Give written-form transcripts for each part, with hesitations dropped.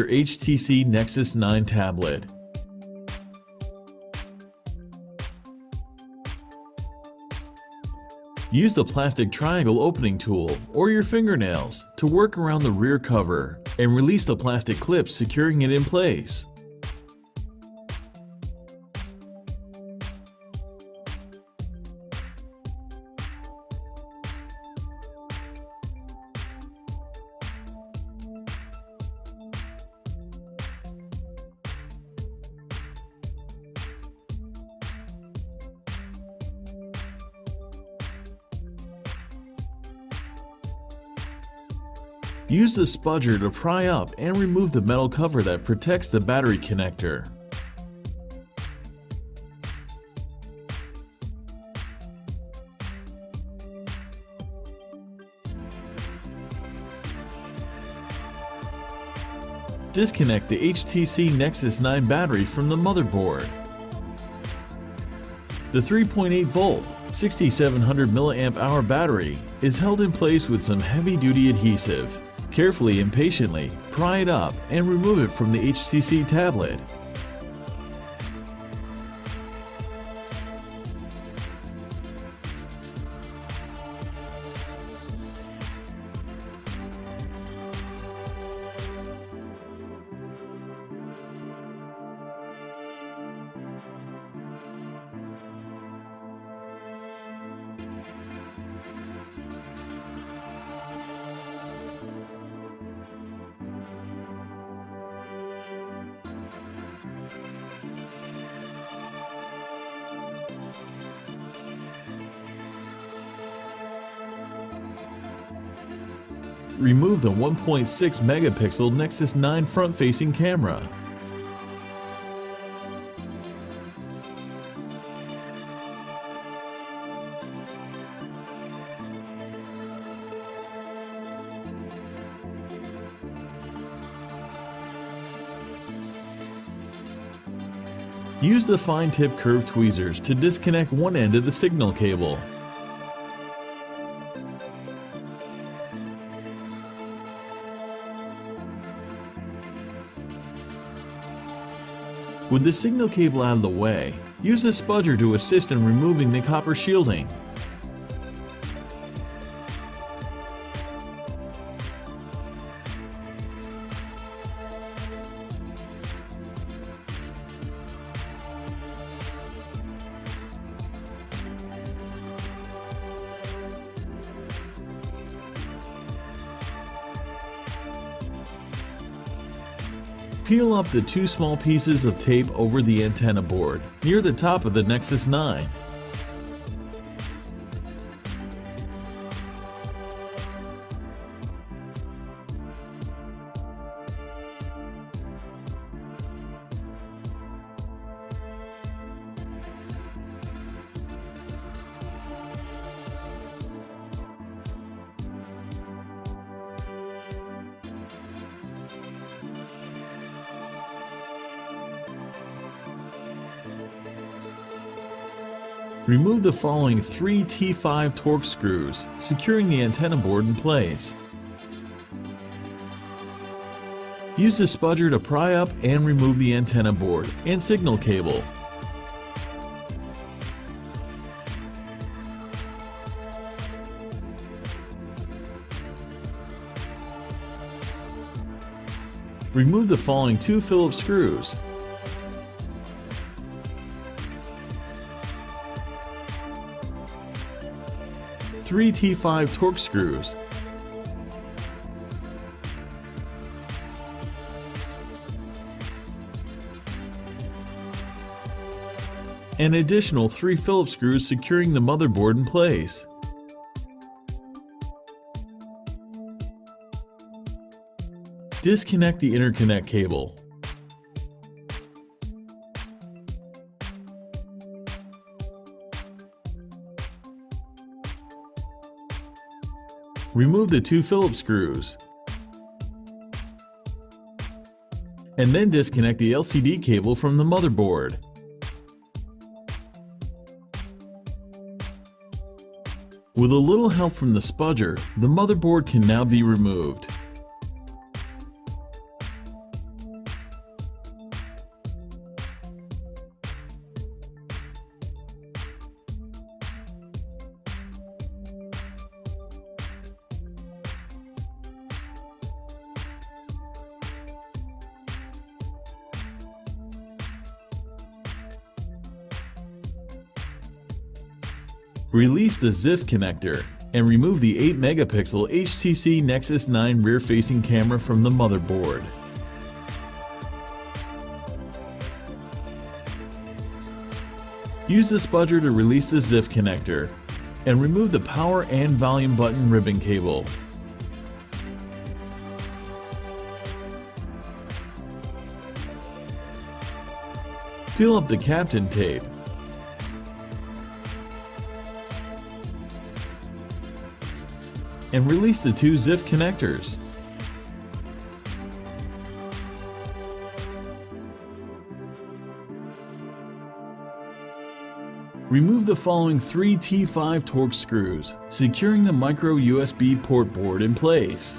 HTC Nexus 9 tablet. Use the plastic triangle opening tool or your fingernails to work around the rear cover and release the plastic clips securing it in place. Use the spudger to pry up and remove the metal cover that protects the battery connector. Disconnect the HTC Nexus 9 battery from the motherboard. The 3.8-volt, 6700 mAh battery is held in place with some heavy-duty adhesive. Carefully and patiently pry it up and remove it from the HTC tablet. Remove the 1.6 megapixel Nexus 9 front-facing camera. Use the fine-tip curved tweezers to disconnect one end of the signal cable. With the signal cable out of the way, use the spudger to assist in removing the copper shielding. Peel up the two small pieces of tape over the antenna board, near the top of the Nexus 9. Remove the following 3 T5 Torx screws, securing the antenna board in place. Use the spudger to pry up and remove the antenna board and signal cable. Remove the following 2 Phillips screws. Three T5 Torx screws. An additional 3 Phillips screws securing the motherboard in place. Disconnect the interconnect cable. Remove the 2 Phillips screws. And then disconnect the LCD cable from the motherboard. With a little help from the spudger, the motherboard can now be removed. Release the ZIF connector and remove the 8-megapixel HTC Nexus 9 rear-facing camera from the motherboard. Use the spudger to release the ZIF connector and remove the power and volume button ribbon cable. Peel up the Captain tape. And release the 2 ZIF connectors. Remove the following 3 T5 Torx screws, securing the micro USB port board in place.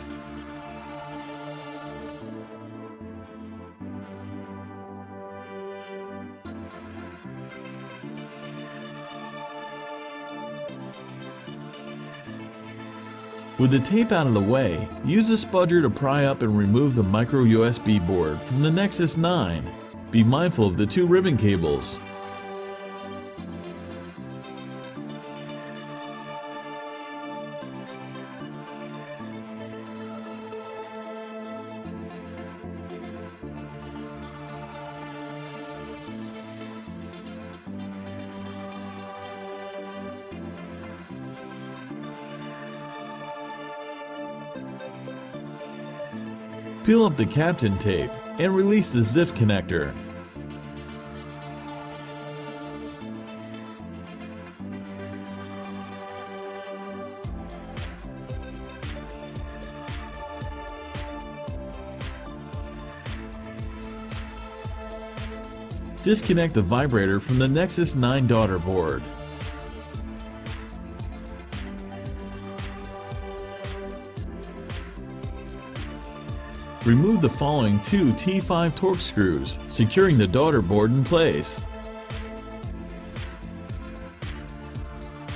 With the tape out of the way, use a spudger to pry up and remove the micro USB board from the Nexus 9. Be mindful of the 2 ribbon cables. Peel up the Captain tape and release the ZIF connector. Disconnect the vibrator from the Nexus 9 daughter board. Remove the following 2 T5 Torx screws, securing the daughter board in place.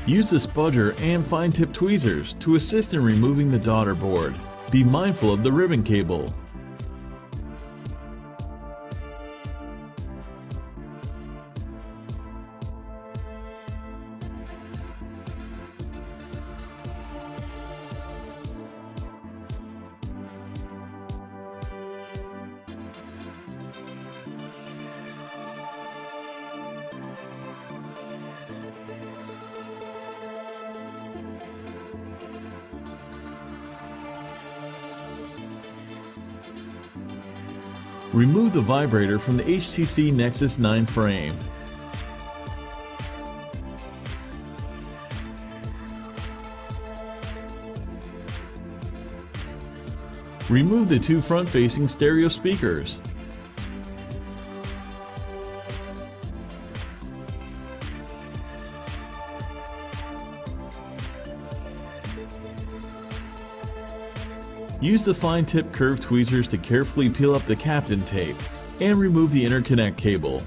Use the spudger and fine-tip tweezers to assist in removing the daughter board. Be mindful of the ribbon cable. Remove the vibrator from the HTC Nexus 9 frame. Remove the 2 front-facing stereo speakers. Use the fine-tip curved tweezers to carefully peel up the Captain tape and remove the interconnect cable.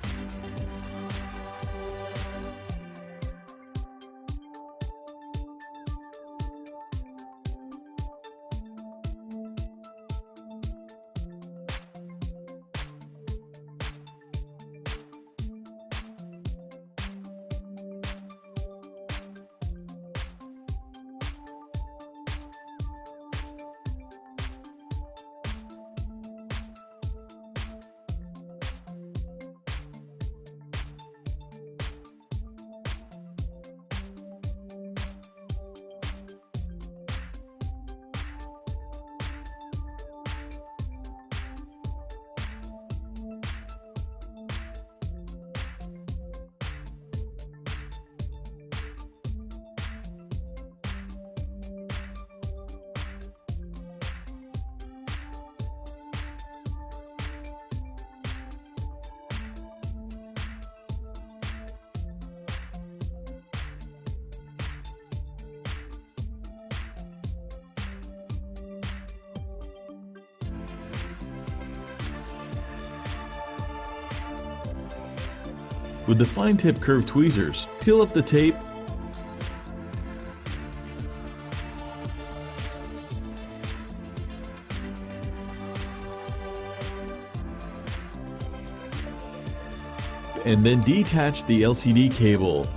With the fine-tip curved tweezers, peel up the tape and then detach the LCD cable.